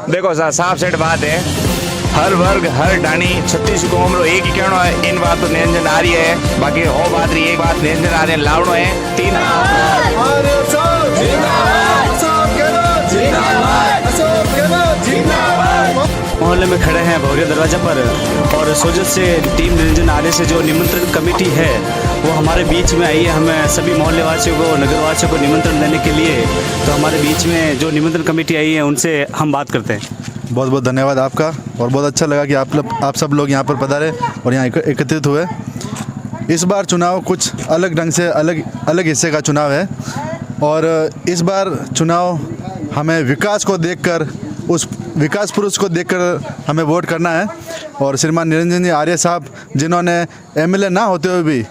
देखो सर साफ सेठ बात है, हर वर्ग हर डाणी 36 कौम रो एक ही कहनो है, इन बात तो निरंजन आ रही है, बाकी हो बात रही एक बात निरंजन आ रही है लावणो है तीन। मोहल्ले में खड़े हैं भौरिया दरवाजा पर और सोजत से टीम निरंजन आर्य से जो निमंत्रण कमेटी है वो हमारे बीच में आई है। हमें सभी मोहल्ले वासियों को नगर वासियों को निमंत्रण देने के लिए तो हमारे बीच में जो निमंत्रण कमेटी आई है उनसे हम बात करते हैं। बहुत बहुत धन्यवाद आपका और बहुत अच्छा लगा कि आप सब लोग यहाँ पर पधारे और यहाँ एकत्रित हुए। इस बार चुनाव कुछ अलग ढंग से अलग हिस्से का चुनाव है और इस बार चुनाव हमें विकास को देखकर, उस विकास पुरुष को देखकर हमें वोट करना है। और श्रीमान निरंजन जी आर्य साहब जिन्होंने एमएलए ना होते हुए भी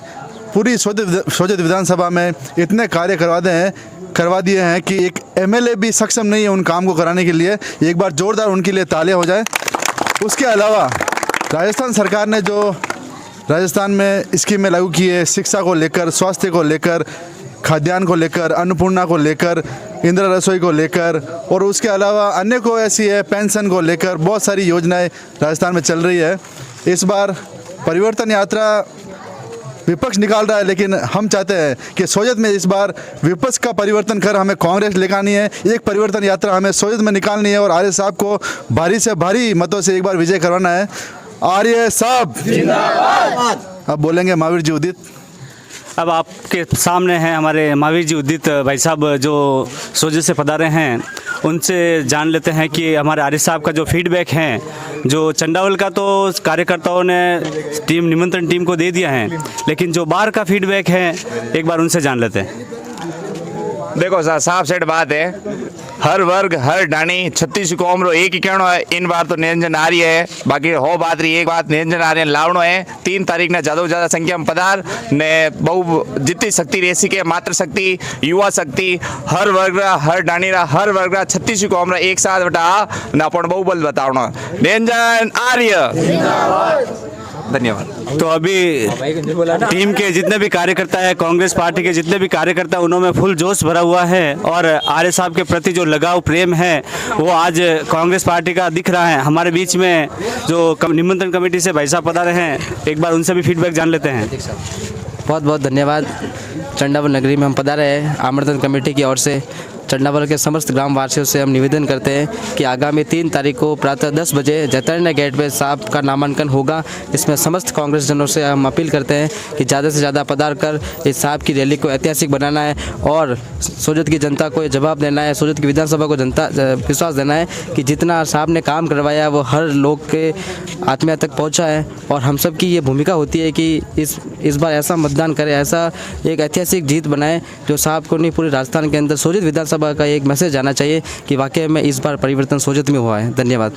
पूरी सोजत विधानसभा में इतने कार्य करवा दिए हैं कि एक एमएलए भी सक्षम नहीं है उन काम को कराने के लिए। एक बार जोरदार उनके लिए तालियां हो जाए। उसके अलावा राजस्थान सरकार ने जो राजस्थान में स्कीमें लागू की है, शिक्षा को लेकर, स्वास्थ्य को लेकर, खाद्यान्न को लेकर, अन्नपूर्णा को लेकर, इंदिरा रसोई को लेकर और उसके अलावा अन्य को ऐसी है पेंशन को लेकर बहुत सारी योजनाएं राजस्थान में चल रही है। इस बार परिवर्तन यात्रा विपक्ष निकाल रहा है, लेकिन हम चाहते हैं कि सोजत में इस बार विपक्ष का परिवर्तन कर हमें कांग्रेस लेकर आनी है। एक परिवर्तन यात्रा हमें सोजत में निकालनी है और आर्य साहब को भारी से भारी मतों से एक बार विजय करवाना है। आर्य साहब जिंदाबाद। अब बोलेंगे महावीर जी उदित। अब आपके सामने हैं हमारे महावीर जी उदित भाई साहब जो सोजत से पधारे हैं, उनसे जान लेते हैं कि हमारे आर्य साहब का जो फीडबैक है, जो चंडावल का तो कार्यकर्ताओं ने निमंत्रण टीम को दे दिया है, लेकिन जो बाहर का फीडबैक है एक बार उनसे जान लेते हैं। देखो सर साफ सेठ बात है, हर वर्ग हर डाणी 36 कौम रो एक ही कहनो है, इन बार तो निरंजन आ रही है, बाकी हो बात रही एक बात निरंजन आ रही है लावणो है। 3 तारीख ने ज़्यादा संख्या में पधार ने बहु जितनी शक्ति रेसी के मातृ शक्ति युवा शक्ति हर वर्ग हर डाणी हर वर्ग 36 कौम रा एक साथ बटा ना अपन बहुबल बतावनो निरंजन आर्य। धन्यवाद। तो अभी टीम के जितने भी कार्यकर्ता है, कांग्रेस पार्टी के जितने भी कार्यकर्ता, उन्होंने फुल जोश भरा हुआ है और आर्य साहब के प्रति जो लगाव प्रेम है वो आज कांग्रेस पार्टी का दिख रहा है। हमारे बीच में जो निमंत्रण कमेटी से भाई साहब पधारे हैं, एक बार उनसे भी फीडबैक जान लेते हैं। बहुत बहुत धन्यवाद। चंडावल नगरी में हम पधारे हैं आमंत्रण कमेटी की ओर से। चंडावल के समस्त ग्रामवासियों से हम निवेदन करते हैं कि आगामी 3 तारीख को प्रातः 10 बजे जैतरण्य गेट पे साहब का नामांकन होगा। इसमें समस्त कांग्रेस जनों से हम अपील करते हैं कि ज़्यादा से ज़्यादा पधार कर इस साहब की रैली को ऐतिहासिक बनाना है और सोजत की जनता को ये जवाब देना है, सोजत की विधानसभा को जनता विश्वास देना है कि जितना साहब ने काम करवाया वो हर लोग के आत्मीय तक पहुँचा है। और हम सब की ये भूमिका होती है कि इस बार ऐसा मतदान करें, ऐसा एक ऐतिहासिक जीत बनाए जो साहब को नहीं पूरे राजस्थान के अंदर सोजत विधानसभा का एक मैसेज जाना चाहिए कि वाकई में इस बार परिवर्तन सोजत में हुआ है। धन्यवाद।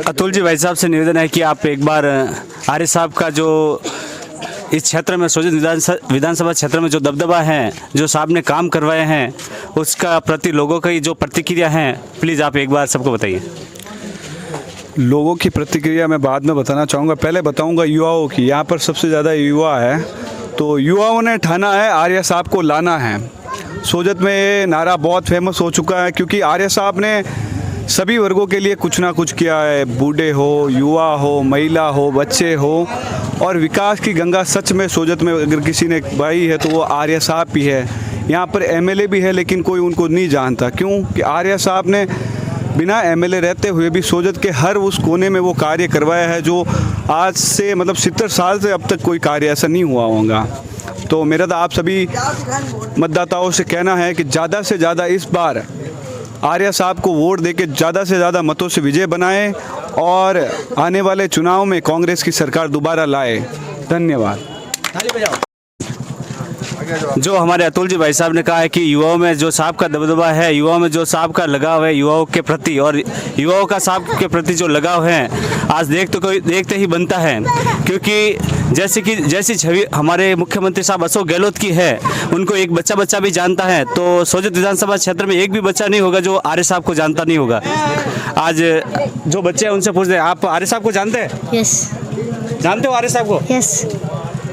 अतुल जी भाई साहब से निवेदन है कि आप एक बार आर्य साहब का जो इस क्षेत्र में सोजत विधानसभा क्षेत्र में जो दबदबा है, जो साहब ने काम करवाए हैं, उसका प्रति लोगों की जो प्रतिक्रिया है, प्लीज़ आप एक बार सबको बताइए। लोगों की प्रतिक्रिया मैं बाद में बताना चाहूँगा, पहले बताऊँगा युवाओं की। यहाँ पर सबसे ज़्यादा युवा है, तो युवाओं ने ठाना है आर्य साहब को लाना है। सोजत में ये नारा बहुत फेमस हो चुका है क्योंकि आर्य साहब ने सभी वर्गों के लिए कुछ ना कुछ किया है, बूढ़े हो, युवा हो, महिला हो, बच्चे हो। और विकास की गंगा सच में सोजत में अगर किसी ने बहाई है तो वो आर्य साहब भी है। यहाँ पर एमएलए भी है लेकिन कोई उनको नहीं जानता, क्यों कि आर्य साहब ने बिना एमएलए रहते हुए भी सोजत के हर उस कोने में वो कार्य करवाया है जो आज से मतलब 70 साल से अब तक कोई कार्य ऐसा नहीं हुआ होगा। तो मेरा तो आप सभी मतदाताओं से कहना है कि ज़्यादा से ज़्यादा इस बार आर्य साहब को वोट देके ज़्यादा से ज़्यादा मतों से विजय बनाएं और आने वाले चुनाव में कांग्रेस की सरकार दोबारा लाए। धन्यवाद। जो हमारे अतुल जी भाई साहब ने कहा है कि युवाओं में जो साहब का दबदबा है, युवाओं में जो साहब का लगाव है युवाओं के प्रति, और युवाओं का साहब के प्रति जो लगाव है आज देखते ही बनता है। क्योंकि जैसी छवि हमारे मुख्यमंत्री साहब अशोक गहलोत की है, उनको एक बच्चा भी जानता है, तो सोजत विधानसभा क्षेत्र में एक भी बच्चा नहीं होगा जो आर्य साहब को जानता नहीं होगा। आज जो बच्चे हैं उनसे पूछते हैं, आप आर्य साहब को जानते हैं? यस। जानते हो आर्य साहब को? यस।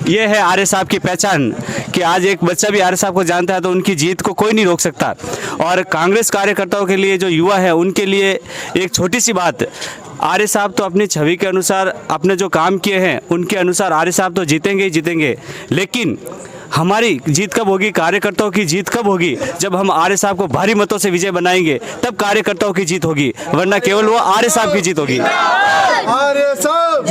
ये है आर्य साहब की पहचान कि आज एक बच्चा भी आर्य साहब को जानता है तो उनकी जीत को कोई नहीं रोक सकता। और कांग्रेस कार्यकर्ताओं के लिए, जो युवा है उनके लिए एक छोटी सी बात, आर्य साहब तो अपनी छवि के अनुसार, अपने जो काम किए हैं उनके अनुसार आर्य साहब तो जीतेंगे ही जीतेंगे, लेकिन हमारी जीत कब होगी, कार्यकर्ताओं की जीत कब होगी, जब हम आर्य साहब को भारी मतों से विजय बनाएंगे, तब कार्यकर्ताओं की जीत होगी, वरना केवल वो आर्य साहब की जीत होगी। आर्य साहब